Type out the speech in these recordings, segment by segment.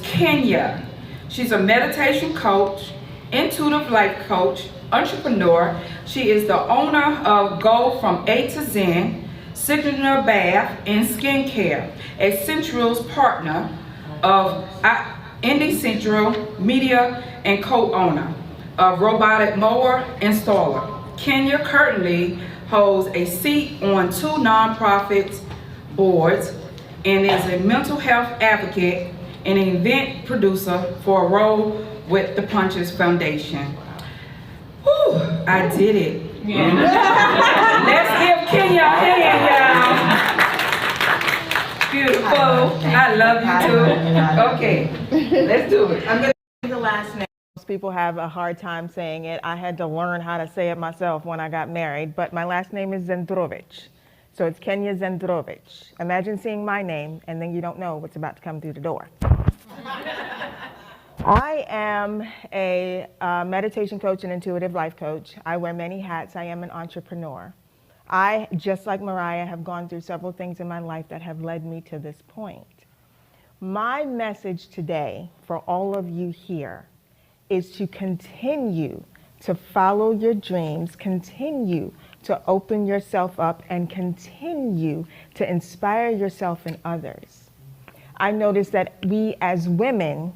Kenya. She's a meditation coach, intuitive life coach, entrepreneur. She is the owner of Go From A to Zen, Signature Bath and Skincare, a Central's partner of Indie Central Media and co-owner of Robotic Mower Installer. Kenya currently holds a seat on two nonprofit boards and is a mental health advocate and an event producer for a role with the Punches Foundation. Whew, I did it. Yeah. Let's give Kenya a hand, y'all. Beautiful. I love you too. Okay, let's do it. I'm gonna say the last name. Most people have a hard time saying it. I had to learn how to say it myself when I got married, but my last name is Zandrowicz. So it's Kenya Zandrowicz. Imagine seeing my name and then you don't know what's about to come through the door. I am a meditation coach and intuitive life coach. I wear many hats. I am an entrepreneur. I, just like Mariah, have gone through several things in my life that have led me to this point. My message today for all of you here is to continue to follow your dreams, continue to open yourself up, and continue to inspire yourself and others. I noticed that we as women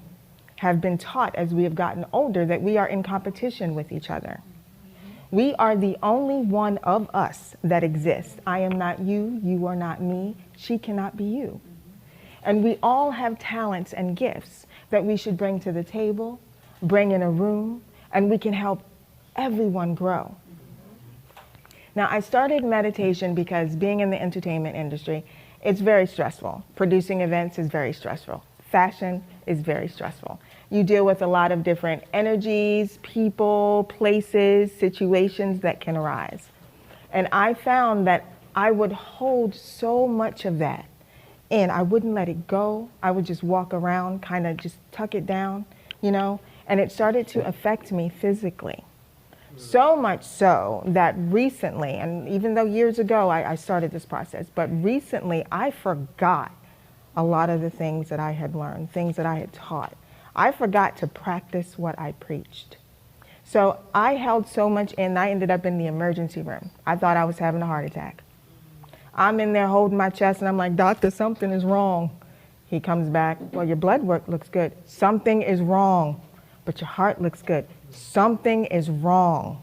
have been taught as we have gotten older that we are in competition with each other. We are the only one of us that exists. I am not you, you are not me, she cannot be you. And we all have talents and gifts that we should bring to the table, bring in a room, and we can help everyone grow. Now, I started meditation because being in the entertainment industry, it's very stressful. Producing events is very stressful. Fashion is very stressful. You deal with a lot of different energies, people, places, situations that can arise. And I found that I would hold so much of that in. I wouldn't let it go. I would just walk around, kind of just tuck it down, you know, and it started to affect me physically. So much so that recently, and even though years ago I started this process, but recently I forgot a lot of the things that I had learned, things that I had taught. I forgot to practice what I preached. So I held so much in, I ended up in the emergency room. I thought I was having a heart attack. I'm in there holding my chest and I'm like, doctor, something is wrong. He comes back, well, your blood work looks good. Something is wrong, but your heart looks good. Something is wrong.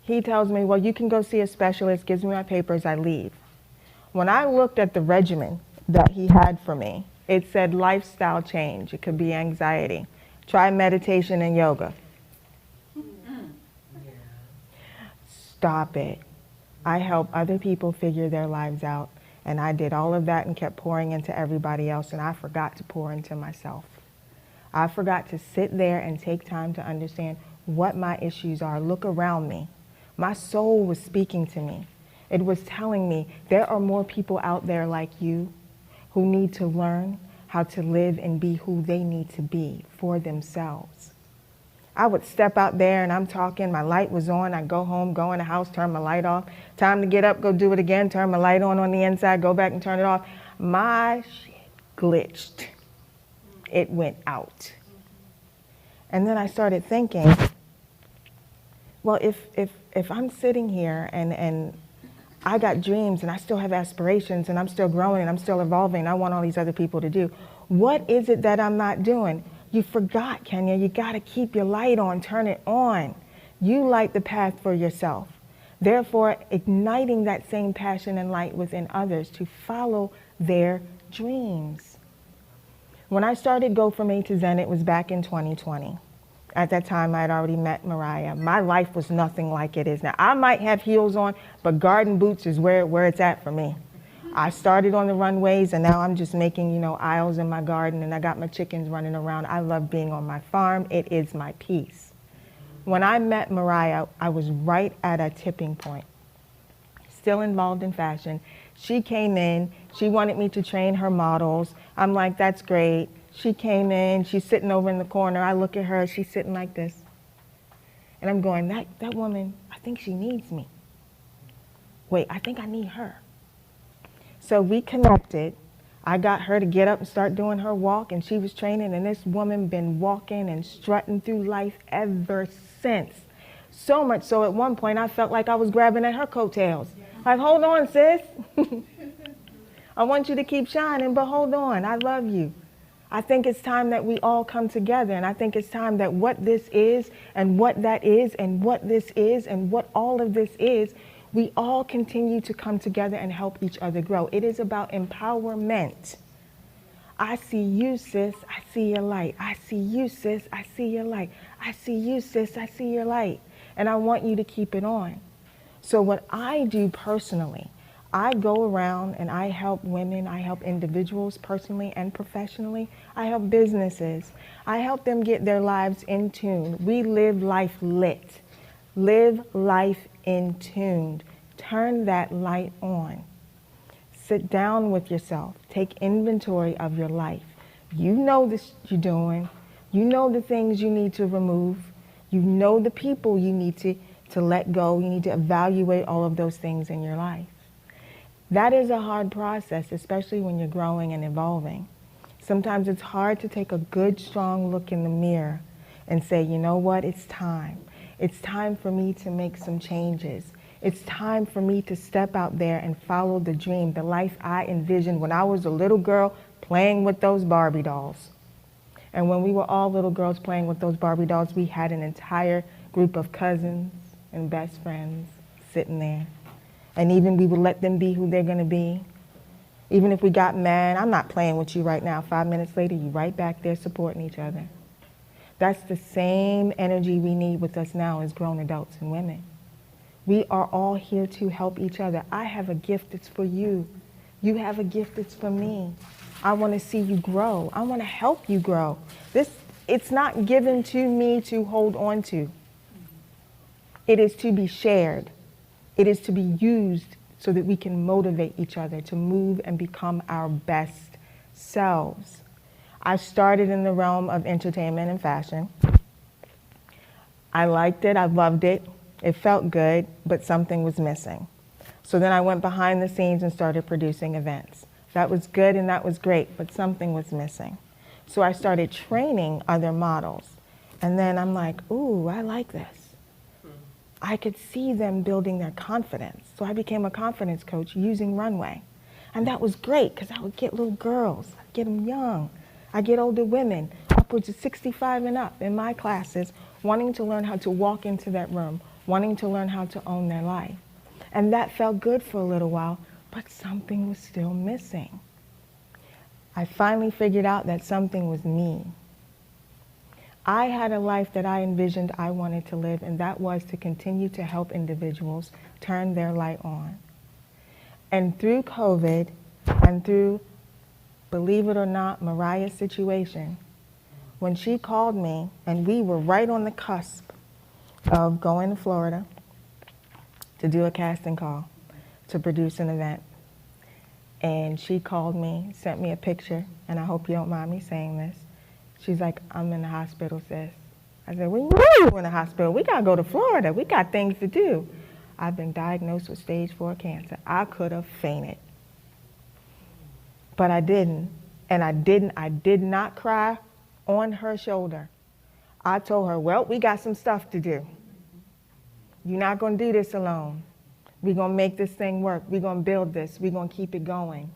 He tells me, well, you can go see a specialist, gives me my papers, I leave. When I looked at the regimen that he had for me, it said lifestyle change. It could be anxiety. Try meditation and yoga. Stop it. I help other people figure their lives out, and I did all of that and kept pouring into everybody else, and I forgot to pour into myself. I forgot to sit there and take time to understand what my issues are. Look around me. My soul was speaking to me. It was telling me there are more people out there like you who need to learn how to live and be who they need to be for themselves. I would step out there and I'm talking, my light was on, I'd go home, go in the house, turn my light off. Time to get up, go do it again, turn my light on the inside, go back and turn it off. My shit glitched. It went out. And then I started thinking, well, if I'm sitting here and I got dreams and I still have aspirations and I'm still growing and I'm still evolving and I want all these other people to do, what is it that I'm not doing? You forgot, Kenya. You got to keep your light on, turn it on. You light the path for yourself. Therefore, igniting that same passion and light within others to follow their dreams. When I started Go From A to Zen, it was back in 2020. At that time, I had already met Mariah. My life was nothing like it is now. I might have heels on, but garden boots is where it's at for me. I started on the runways, and now I'm just making, you know, aisles in my garden, and I got my chickens running around. I love being on my farm. It is my peace. When I met Mariah, I was right at a tipping point. Still involved in fashion. She came in. She wanted me to train her models. I'm like, that's great. She came in. She's sitting over in the corner. I look at her. She's sitting like this. And I'm going, that woman, I think she needs me. Wait, I think I need her. So we connected. I got her to get up and start doing her walk, and she was training, and this woman been walking and strutting through life ever since. So much so at one point I felt like I was grabbing at her coattails. Like, hold on, sis. I want you to keep shining, but hold on, I love you. I think it's time that we all come together, and I think it's time that what this is and what that is and what this is and what all of this is, we all continue to come together and help each other grow. It is about empowerment. I see you, sis, I see your light. I see you, sis, I see your light. I see you, sis, I see your light. And I want you to keep it on. So what I do personally, I go around and I help women, I help individuals personally and professionally. I help businesses. I help them get their lives in tune. We live life lit. Live life in tuned. Turn that light on. Sit down with yourself. Take inventory of your life. You know this you're doing. You know the things you need to remove. You know the people you need to let go. You need to evaluate all of those things in your life. That is a hard process, especially when you're growing and evolving. Sometimes it's hard to take a good, strong look in the mirror and say, you know what, it's time. It's time for me to make some changes. It's time for me to step out there and follow the dream, the life I envisioned when I was a little girl playing with those Barbie dolls. And when we were all little girls playing with those Barbie dolls, we had an entire group of cousins and best friends sitting there. And even we would let them be who they're going to be. Even if we got mad, I'm not playing with you right now. 5 minutes later, you right back there supporting each other. That's the same energy we need with us now as grown adults and women. We are all here to help each other. I have a gift that's for you. You have a gift that's for me. I want to see you grow. I want to help you grow. It's not given to me to hold on to. It is to be shared. It is to be used so that we can motivate each other to move and become our best selves. I started in the realm of entertainment and fashion. I liked it, I loved it. It felt good, but something was missing. So then I went behind the scenes and started producing events. That was good and that was great, but something was missing. So I started training other models. And then I'm like, ooh, I like this. I could see them building their confidence. So I became a confidence coach using runway. And that was great because I would get little girls, I'd get them young. I get older women, upwards of 65 and up in my classes, wanting to learn how to walk into that room, wanting to learn how to own their life. And that felt good for a little while, but something was still missing. I finally figured out that something was me. I had a life that I envisioned I wanted to live, and that was to continue to help individuals turn their light on. And through COVID, and through, believe it or not, Mariah's situation, when she called me, and we were right on the cusp of going to Florida to do a casting call, to produce an event. And she called me, sent me a picture, and I hope you don't mind me saying this. She's like, I'm in the hospital, sis. I said, well, you in the hospital? We gotta go to Florida. We got things to do. I've been diagnosed with stage 4 cancer. I could have fainted. But I didn't. And I did not cry on her shoulder. I told her, well, we got some stuff to do. You're not gonna do this alone. We're gonna make this thing work. We're gonna build this. We're gonna keep it going.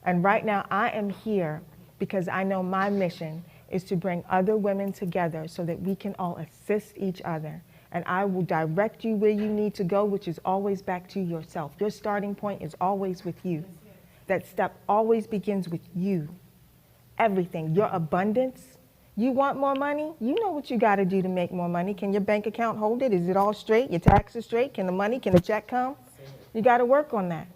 And right now I am here because I know my mission is to bring other women together so that we can all assist each other. And I will direct you where you need to go, which is always back to yourself. Your starting point is always with you. That step always begins with you. Everything, your abundance. You want more money? You know what you gotta do to make more money. Can your bank account hold it? Is it all straight? Your taxes straight? Can the check come? You gotta work on that.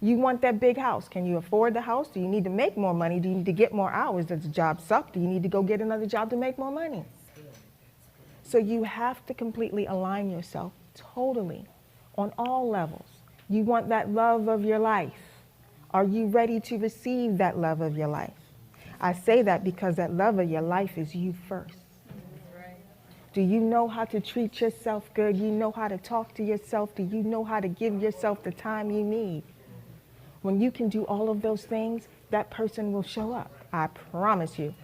You want that big house. Can you afford the house? Do you need to make more money? Do you need to get more hours? Does the job suck? Do you need to go get another job to make more money? So you have to completely align yourself totally on all levels. You want that love of your life. Are you ready to receive that love of your life? I say that because that love of your life is you first. Do you know how to treat yourself good? You know how to talk to yourself? Do you know how to give yourself the time you need? When you can do all of those things, that person will show up. I promise you.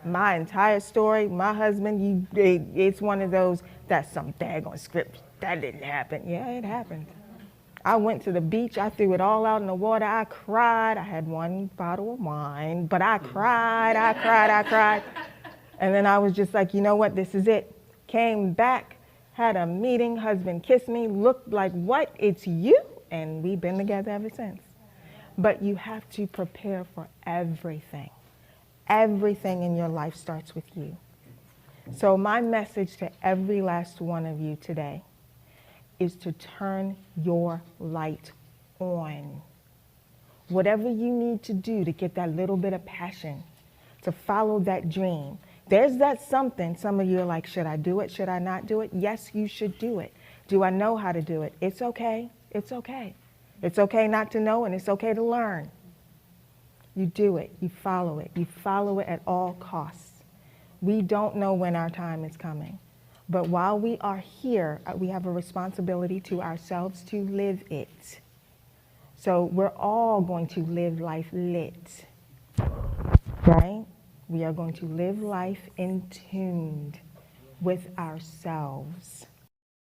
My entire story, my husband, it's one of those, that's some daggone script. That didn't happen. Yeah, it happened. I went to the beach. I threw it all out in the water. I cried. I had one bottle of wine, but I cried. And then I was just like, you know what? This is it. Came back, had a meeting. Husband kissed me, looked like, what? It's you? And we've been together ever since. But you have to prepare for everything. Everything in your life starts with you. So my message to every last one of you today is to turn your light on. Whatever you need to do to get that little bit of passion, to follow that dream. There's that something. Some of you are like, should I do it? Should I not do it? Yes, you should do it. Do I know how to do it? It's okay. It's okay. It's okay not to know, and it's okay to learn. You do it. You follow it. You follow it at all costs. We don't know when our time is coming. But while we are here, we have a responsibility to ourselves to live it. So we're all going to live life lit, right? We are going to live life in tune with ourselves.